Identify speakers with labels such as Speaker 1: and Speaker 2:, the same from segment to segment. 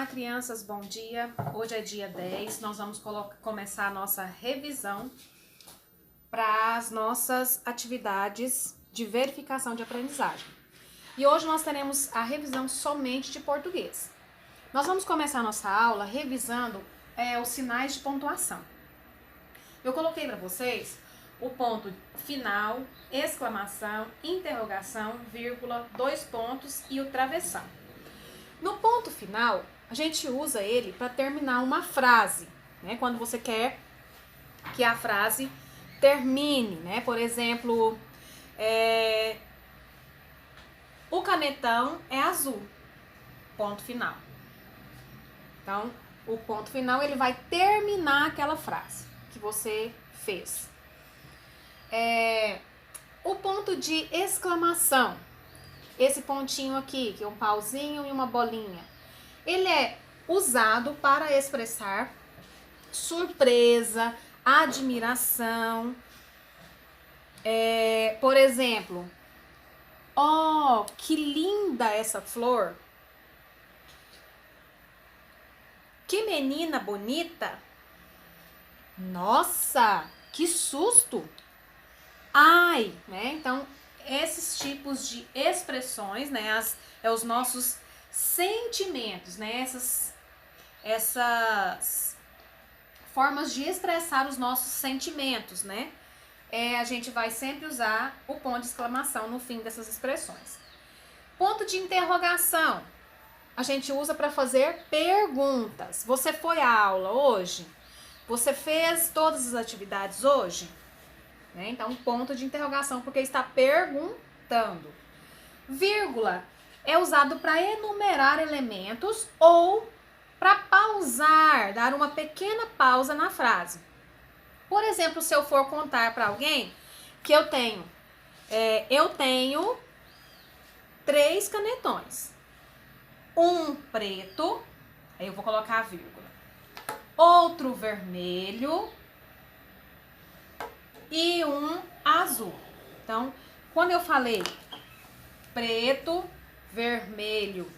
Speaker 1: Olá, crianças, bom dia. Hoje é dia 10, nós vamos começar a nossa revisão para as nossas atividades de verificação de aprendizagem. E hoje nós teremos a revisão somente de português. Nós vamos começar a nossa aula revisando os sinais de pontuação. Eu coloquei para vocês o ponto final, exclamação, interrogação, vírgula, 2 pontos e o travessão. No ponto final, a gente usa ele para terminar uma frase, né? Quando você quer que a frase termine, né? Por exemplo, o canetão é azul, ponto final. Então, o ponto final, ele vai terminar aquela frase que você fez. O ponto de exclamação, esse pontinho aqui, que é um pauzinho e uma bolinha, ele é usado para expressar surpresa, admiração. Por exemplo, oh, que linda essa flor! Que menina bonita! Nossa, que susto! Ai, né? Então, esses tipos de expressões, né? Os nossos sentimentos, né? Essas formas de expressar os nossos sentimentos, né? A gente vai sempre usar o ponto de exclamação no fim dessas expressões. Ponto de interrogação, a gente usa para fazer perguntas. Você foi à aula hoje? Você fez todas as atividades hoje? Né? Então, ponto de interrogação, porque está perguntando. Vírgula é usado para enumerar elementos ou para pausar, dar uma pequena pausa na frase. Por exemplo, se eu for contar para alguém que eu tenho 3 canetões. Um preto, aí eu vou colocar a vírgula. Outro vermelho e um azul. Então, quando eu falei preto, vermelho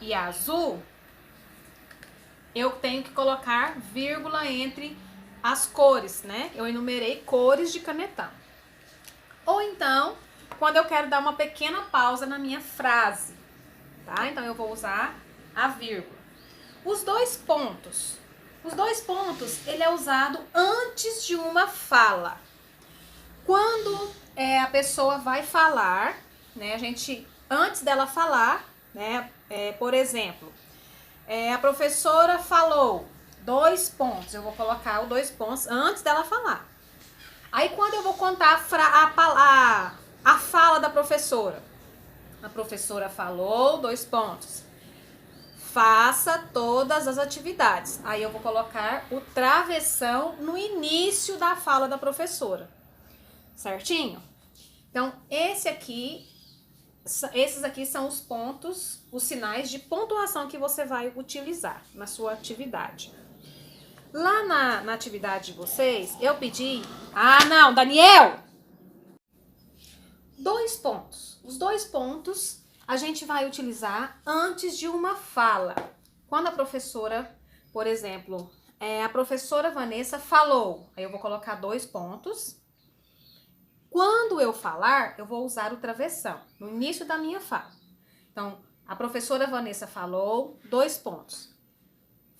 Speaker 1: e azul, eu tenho que colocar vírgula entre as cores, né? Eu enumerei cores de canetão. Ou então, quando eu quero dar uma pequena pausa na minha frase, tá? Então, eu vou usar a vírgula. Os 2 pontos. Os 2 pontos, ele é usado antes de uma fala. Quando a pessoa vai falar, né, antes dela falar, né, por exemplo, a professora falou, 2 pontos, eu vou colocar os 2 pontos antes dela falar. Aí, quando eu vou contar a fala da professora, a professora falou, 2 pontos, faça todas as atividades. Aí, eu vou colocar o travessão no início da fala da professora. Certinho? Então, esses aqui são os pontos, os sinais de pontuação que você vai utilizar na sua atividade. Lá na atividade de vocês, eu pedi... Ah, não, Daniel! 2 pontos. Os 2 pontos a gente vai utilizar antes de uma fala. Quando a professora, por exemplo, a professora Vanessa falou, aí eu vou colocar 2 pontos. Quando eu falar, eu vou usar o travessão, no início da minha fala. Então, a professora Vanessa falou, 2 pontos.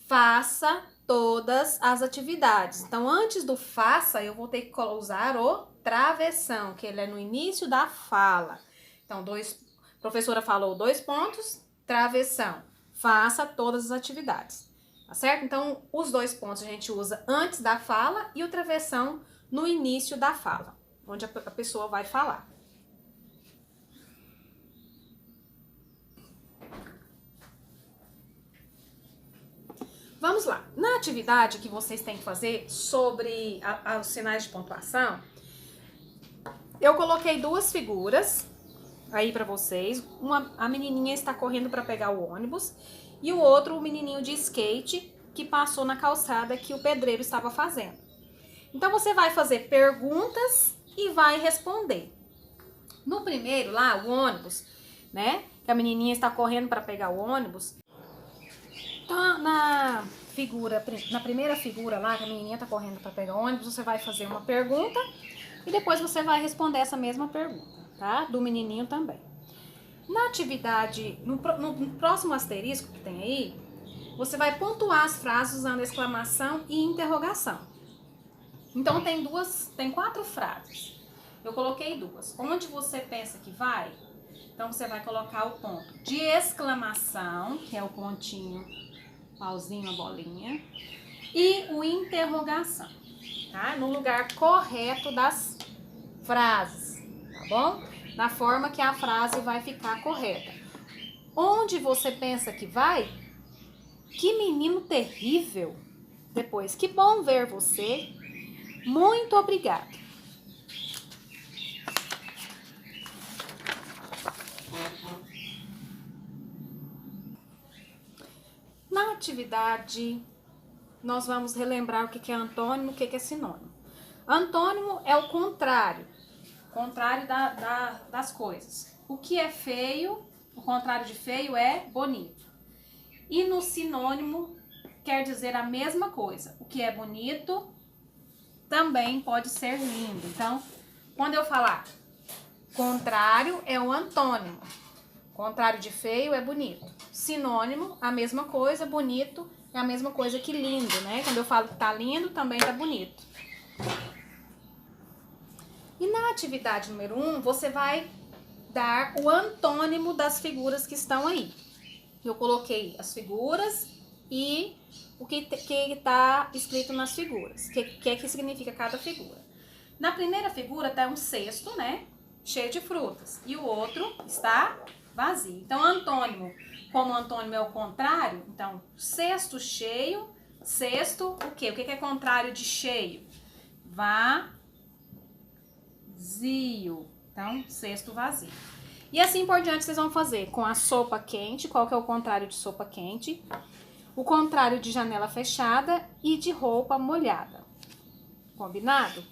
Speaker 1: Faça todas as atividades. Então, antes do faça, eu vou ter que usar o travessão, que ele é no início da fala. Então, professora falou, 2 pontos, travessão. Faça todas as atividades. Tá certo? Então, os 2 pontos a gente usa antes da fala e o travessão no início da fala, onde a pessoa vai falar. Vamos lá. Na atividade que vocês têm que fazer sobre os sinais de pontuação, eu coloquei 2 figuras aí pra vocês. A menininha está correndo para pegar o ônibus e o outro, o menininho de skate, que passou na calçada que o pedreiro estava fazendo. Então, você vai fazer perguntas e vai responder. No primeiro lá, o ônibus, né? Que a menininha está correndo para pegar o ônibus. Então, Na primeira figura lá, que a menininha tá correndo para pegar ônibus, você vai fazer uma pergunta e depois você vai responder essa mesma pergunta, tá? Do menininho também. Na atividade, no próximo asterisco que tem aí, você vai pontuar as frases usando exclamação e interrogação. Então tem 4 frases. Eu coloquei 2. Onde você pensa que vai? Então você vai colocar o ponto de exclamação, que é o pontinho, pauzinho, a bolinha, e o interrogação, tá? No lugar correto das frases, tá bom? Na forma que a frase vai ficar correta. Onde você pensa que vai? Que menino terrível! Depois, que bom ver você. Muito obrigado. Na atividade, nós vamos relembrar o que é antônimo e o que é sinônimo. Antônimo é o contrário das coisas. O que é feio, o contrário de feio é bonito. E no sinônimo quer dizer a mesma coisa. O que é bonito também pode ser lindo. Então, quando eu falar contrário é o antônimo. Contrário de feio é bonito. Sinônimo, a mesma coisa. Bonito é a mesma coisa que lindo, né? Quando eu falo que tá lindo, também tá bonito. E na atividade número 1, você vai dar o antônimo das figuras que estão aí. Eu coloquei as figuras e o que está escrito nas figuras. O que significa cada figura. Na primeira figura tá um cesto, né? Cheio de frutas. E o outro está vazio. Então, antônimo, como antônimo é o contrário, então, cesto cheio, cesto, o quê? O que é contrário de cheio? Vazio. Então, cesto vazio. E assim por diante vocês vão fazer com a sopa quente. Qual que é o contrário de sopa quente? O contrário de janela fechada e de roupa molhada. Combinado?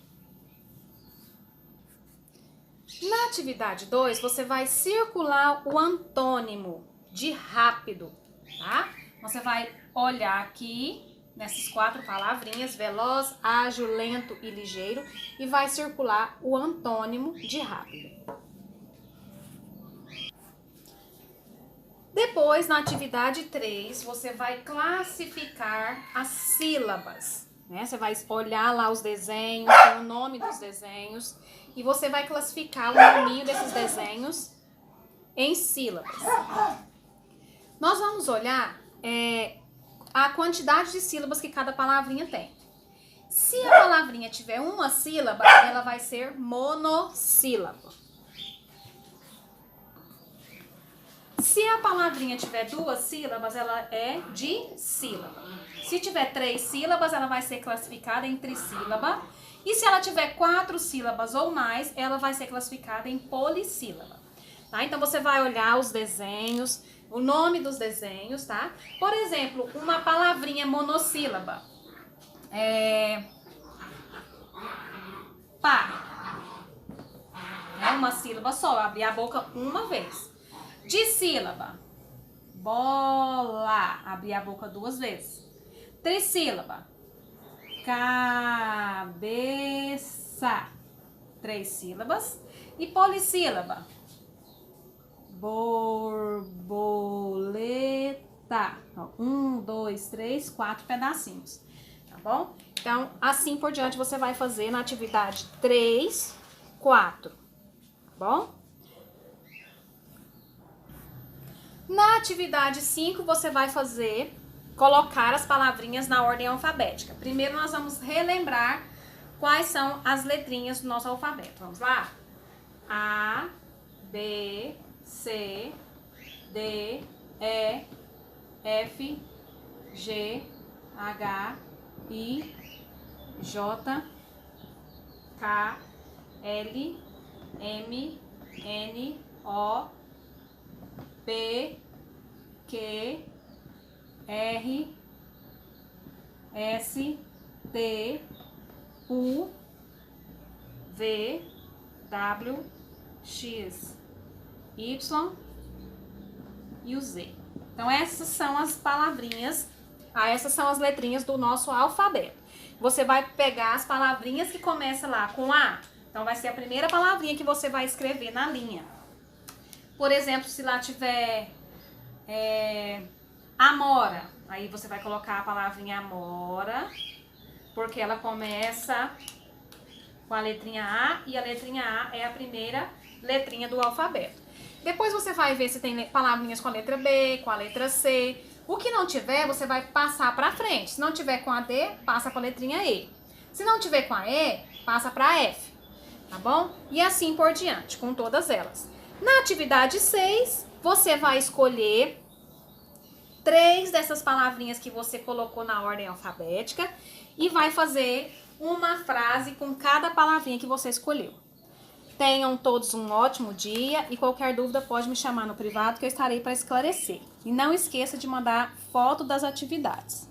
Speaker 1: Na atividade 2, você vai circular o antônimo de rápido, tá? Você vai olhar aqui nessas 4 palavrinhas, veloz, ágil, lento e ligeiro, e vai circular o antônimo de rápido. Depois, na atividade 3, você vai classificar as sílabas, né? Você vai olhar lá os desenhos, tem o nome dos desenhos, e você vai classificar o nominho desses desenhos em sílabas. Nós vamos olhar a quantidade de sílabas que cada palavrinha tem. Se a palavrinha tiver uma sílaba, ela vai ser monossílaba. Se a palavrinha tiver 2 sílabas, ela é dissílaba. Se tiver 3 sílabas, ela vai ser classificada em trissílaba. E se ela tiver 4 sílabas ou mais, ela vai ser classificada em polissílaba. Tá? Então, você vai olhar os desenhos, o nome dos desenhos, tá? Por exemplo, uma palavrinha monossílaba. Pá. É uma sílaba só, abrir a boca uma vez. Dissílaba. Bola. Abrir a boca 2 vezes. Trissílaba. Cabeça. 3 sílabas. E polissílaba. Borboleta. 1, 2, 3, 4 pedacinhos. Tá bom? Então, assim por diante você vai fazer na atividade 3, 4. Tá bom? Na atividade 5, você vai colocar as palavrinhas na ordem alfabética. Primeiro, nós vamos relembrar quais são as letrinhas do nosso alfabeto. Vamos lá? A, B, C, D, E, F, G, H, I, J, K, L, M, N, O, P, Q, R, S, T, U, V, W, X, Y e o Z. Então, essas são as palavrinhas Essas são as letrinhas do nosso alfabeto. Você vai pegar as palavrinhas que começam lá com A. Então, vai ser a primeira palavrinha que você vai escrever na linha. Por exemplo, se lá tiver amora, aí você vai colocar a palavrinha amora, porque ela começa com a letrinha A, e a letrinha A é a primeira letrinha do alfabeto. Depois você vai ver se tem palavrinhas com a letra B, com a letra C. O que não tiver, você vai passar pra frente. Se não tiver com a D, passa pra letrinha E. Se não tiver com a E, passa pra F, tá bom? E assim por diante, com todas elas. Na atividade 6, você vai escolher 3 dessas palavrinhas que você colocou na ordem alfabética e vai fazer uma frase com cada palavrinha que você escolheu. Tenham todos um ótimo dia e qualquer dúvida pode me chamar no privado que eu estarei para esclarecer. E não esqueça de mandar foto das atividades.